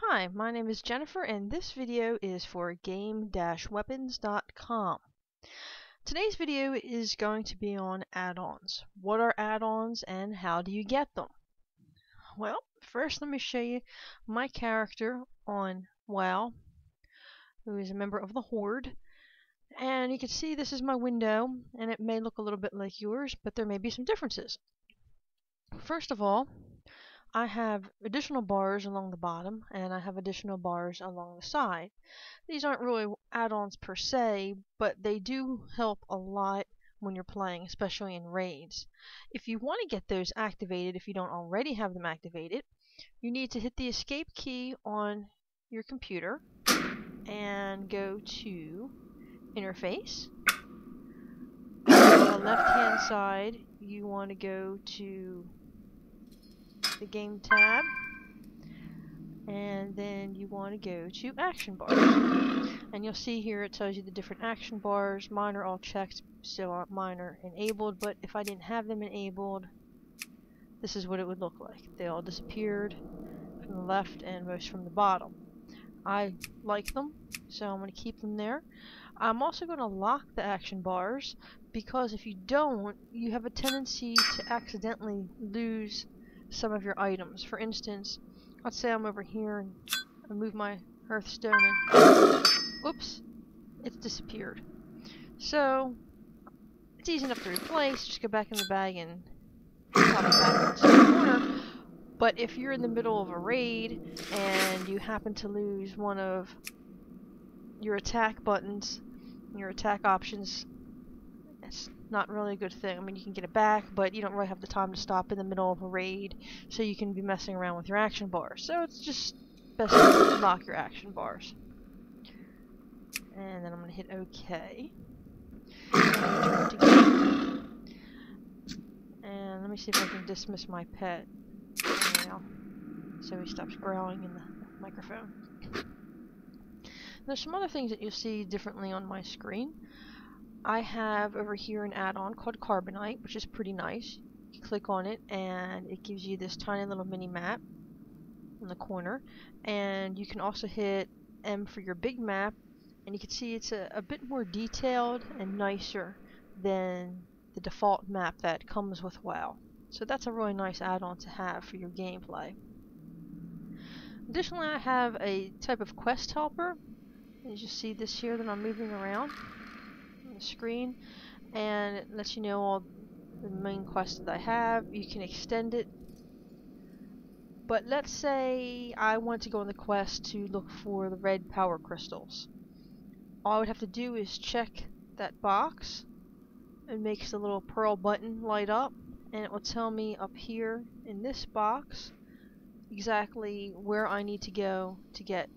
Hi, my name is Jennifer and this video is for game-weapons.com. Today's video is going to be on add-ons. What are add-ons and how do you get them? Well, first let me show you my character on WoW, who is a member of the Horde. And you can see this is my window, and it may look a little bit like yours, but there may be some differences. First of all, I have additional bars along the bottom, and I have additional bars along the side. These aren't really add-ons per se, but they do help a lot when you're playing, especially in raids. If you want to get those activated, if you don't already have them activated, you need to hit the escape key on your computer and go to Interface. On the left-hand side, you want to go to the game tab, and then you want to go to action bars, and you'll see here it tells you the different action bars. Mine are all checked, so mine are enabled, but if I didn't have them enabled, this is what it would look like. They all disappeared from the left and most from the bottom. I like them, so I'm going to keep them there. I'm also going to lock the action bars, because if you don't, you have a tendency to accidentally lose some of your items. For instance, let's say I'm over here and I move my hearthstone and whoops, it's disappeared. So it's easy enough to replace. Just go back in the bag and pop it back into the corner. But if you're in the middle of a raid and you happen to lose one of your attack buttons, your attack options, it's not really a good thing. I mean, you can get it back, but you don't really have the time to stop in the middle of a raid, so you can be messing around with your action bars. So it's just best to lock your action bars. And then I'm going to hit OK. And, and let me see if I can dismiss my pet now, so he stops growling in the microphone. There's some other things that you'll see differently on my screen. I have over here an add-on called Carbonite, which is pretty nice. You click on it and it gives you this tiny little mini map in the corner, and you can also hit M for your big map, and you can see it's a bit more detailed and nicer than the default map that comes with WoW. So that's a really nice add-on to have for your gameplay. Additionally, I have a type of quest helper. You just see this here that I'm moving around on the screen, and it lets you know all the main quests that I have. You can extend it, but let's say I want to go on the quest to look for the red power crystals. All I would have to do is check that box. It makes the little pearl button light up, and it will tell me up here in this box exactly where I need to go to get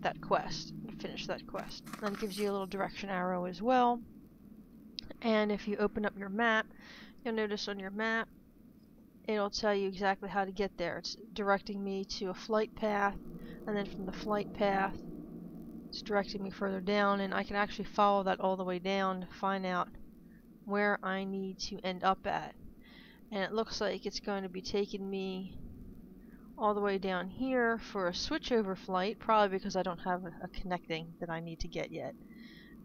that quest, and finish that quest. And it gives you a little direction arrow as well. And if you open up your map, you'll notice on your map it'll tell you exactly how to get there. It's directing me to a flight path, and then from the flight path it's directing me further down, and I can actually follow that all the way down to find out where I need to end up at. And it looks like it's going to be taking me all the way down here for a switchover flight, probably because I don't have a connecting that I need to get yet.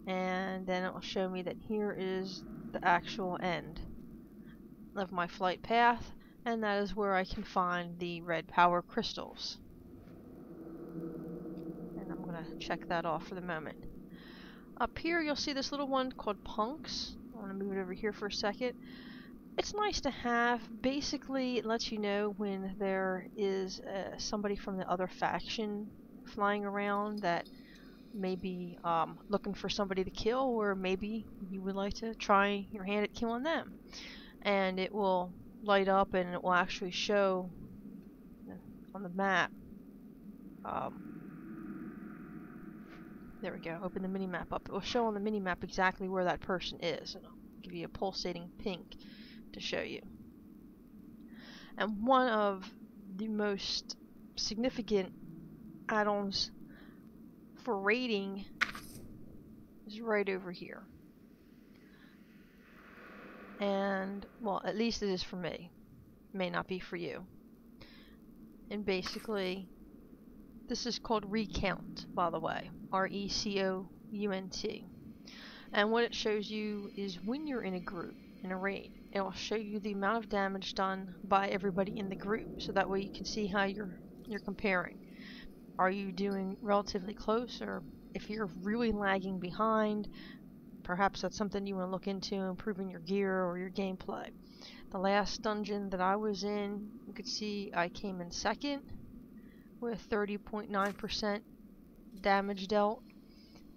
And then it will show me that here is the actual end of my flight path, and that is where I can find the red power crystals. And I'm going to check that off for the moment. Up here you'll see this little one called punks. I want to move it over here for a second. It's nice to have. Basically, it lets you know when there is somebody from the other faction flying around that may be looking for somebody to kill, or maybe you would like to try your hand at killing them. And it will light up, and it will actually show on the map. There we go. Open the mini-map up. It will show on the mini-map exactly where that person is, and I'll give you a pulsating pink to show you. And one of the most significant add-ons for raiding is right over here. And, well, at least it is for me. It may not be for you. And basically, This is called Recount, by the way. R-E-C-O-U-N-T. And what it shows you is when you're in a group, in a raid, it will show you the amount of damage done by everybody in the group, so that way you can see how you're comparing. Are you doing relatively close, or if you're really lagging behind, perhaps that's something you want to look into, improving your gear or your gameplay. The last dungeon that I was in, you could see I came in second with 30.9% damage dealt,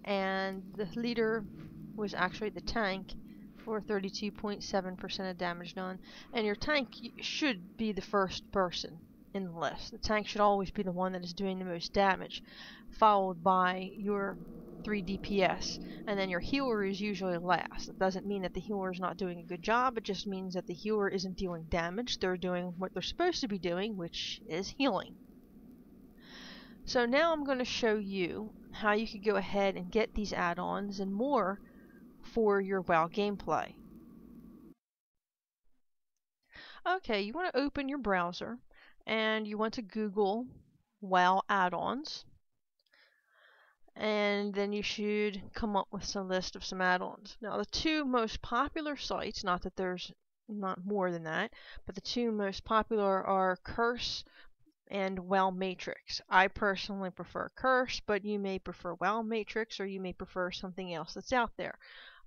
and the leader was actually the tank for 32.7% of damage done. And your tank should be the first person in the list. The tank should always be the one that is doing the most damage, followed by your 3 DPS, and then your healer is usually last. It doesn't mean that the healer is not doing a good job, it just means that the healer isn't dealing damage. They're doing what they're supposed to be doing, which is healing. So now I'm going to show you how you could go ahead and get these add-ons and more for your WoW gameplay. Okay, you want to open your browser and you want to Google WoW add-ons, and then you should come up with some list of some add-ons. Now the two most popular sites, not that there's not more than that, but the two most popular are Curse and WoW Matrix. I personally prefer Curse, but you may prefer WoW Matrix, or you may prefer something else that's out there.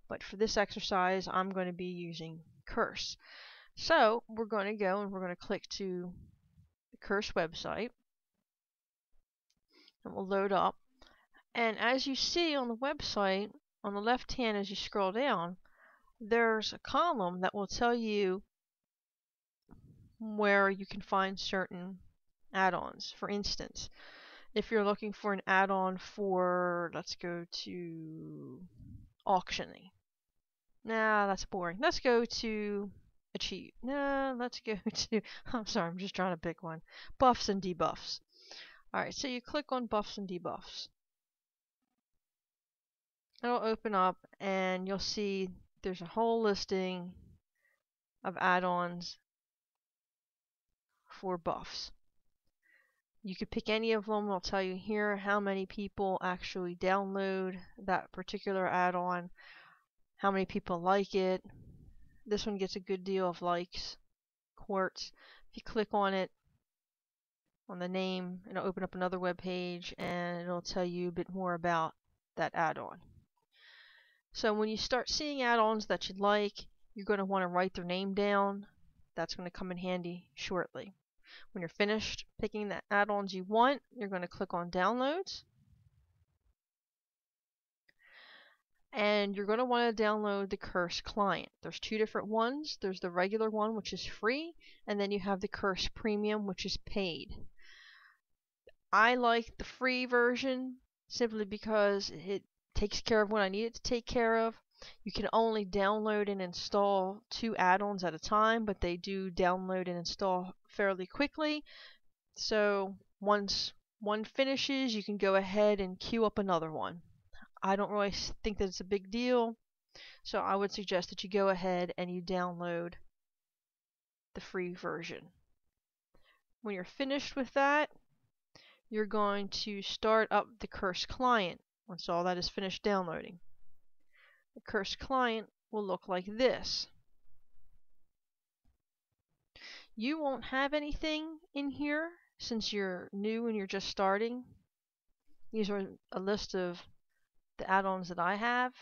But for this exercise, I'm going to be using Curse. So we're going to go and we're going to click to the Curse website, and we'll load up. And as you see on the website, on the left hand as you scroll down, there's a column that will tell you where you can find certain add-ons. For instance, if you're looking for an add-on for, let's go to auctioning. Nah, that's boring. Let's go to achieve. Nah, let's go to, I'm sorry, I'm just trying to pick one. Buffs and debuffs. Alright, so you click on buffs and debuffs. It'll open up and you'll see there's a whole listing of add-ons for buffs. You could pick any of them. I'll tell you here how many people actually download that particular add-on, how many people like it. This one gets a good deal of likes, quartz. If you click on it, on the name, it'll open up another web page and it'll tell you a bit more about that add-on. So when you start seeing add-ons that you like, you're going to want to write their name down. That's going to come in handy shortly. When you're finished picking the add-ons you want, you're going to click on Downloads. And you're going to want to download the Curse client. There's two different ones. There's the regular one, which is free, and then you have the Curse Premium, which is paid. I like the free version simply because it takes care of what I need it to take care of. You can only download and install 2 add-ons at a time, but they do download and install fairly quickly. So once one finishes, you can go ahead and queue up another one. I don't really think that it's a big deal, so I would suggest that you go ahead and you download the free version. When you're finished with that, you're going to start up the Curse client once all that is finished downloading. The Curse client will look like this. You won't have anything in here since you're new and you're just starting. These are a list of the add-ons that I have.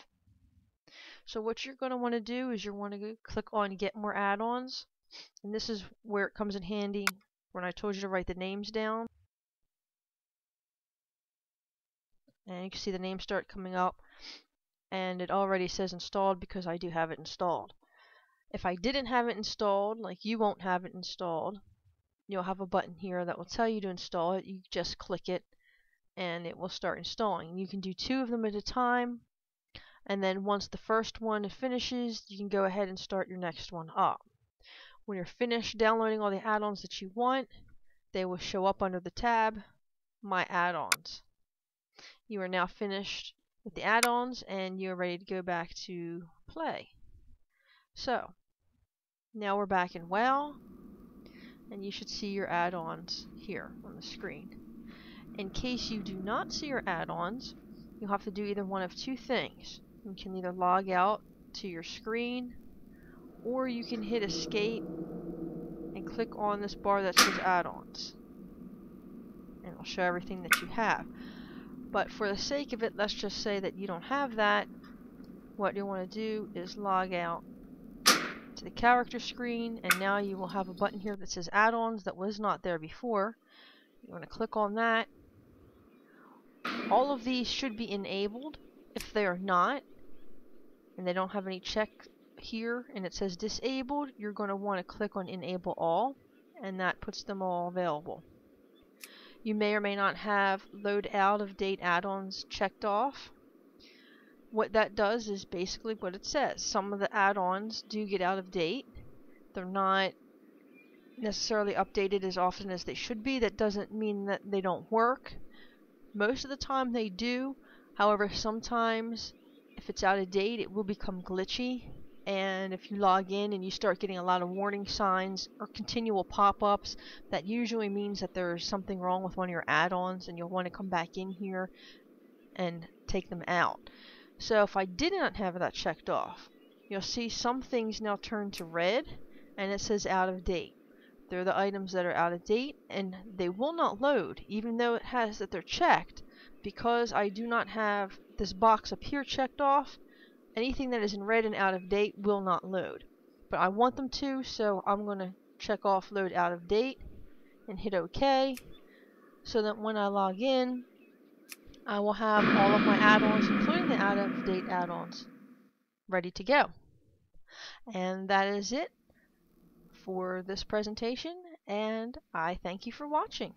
So what you're going to want to do is you want to click on Get More Add-ons, and this is where it comes in handy when I told you to write the names down. And you can see the names start coming up, and it already says installed because I do have it installed. If I didn't have it installed, like you won't have it installed, you'll have a button here that will tell you to install it. You just click it and it will start installing. You can do 2 of them at a time, and then once the first one finishes, you can go ahead and start your next one up. When you're finished downloading all the add-ons that you want, they will show up under the tab My Add-ons. You are now finished with the add-ons and you're ready to go back to play. So now we're back in WoW, and you should see your add-ons here on the screen. In case you do not see your add-ons, you'll have to do either one of two things. You can either log out to your screen, or you can hit escape and click on this bar that says add-ons. And it'll show everything that you have. But for the sake of it, let's just say that you don't have that. What you want to do is log out to the character screen, and now you will have a button here that says add-ons that was not there before. You want to click on that. All of these should be enabled. If they are not, and they don't have any check here, and it says disabled, you're going to want to click on enable all, and that puts them all available. You may or may not have load out of date add-ons checked off. What that does is basically what it says. Some of the add-ons do get out of date. They're not necessarily updated as often as they should be. That doesn't mean that they don't work. Most of the time they do. However, sometimes if it's out of date, it will become glitchy. And if you log in and you start getting a lot of warning signs or continual pop-ups, that usually means that there's something wrong with one of your add-ons, and you'll want to come back in here and take them out. So if I did not have that checked off, you'll see some things now turn to red, and it says out of date. They're the items that are out of date, and they will not load, even though it has that they're checked. Because I do not have this box up here checked off, anything that is in red and out of date will not load. But I want them to, so I'm going to check off load out of date and hit OK, so that when I log in, I will have all of my add-ons, including the out of date add-ons, ready to go. And that is it for this presentation, and I thank you for watching.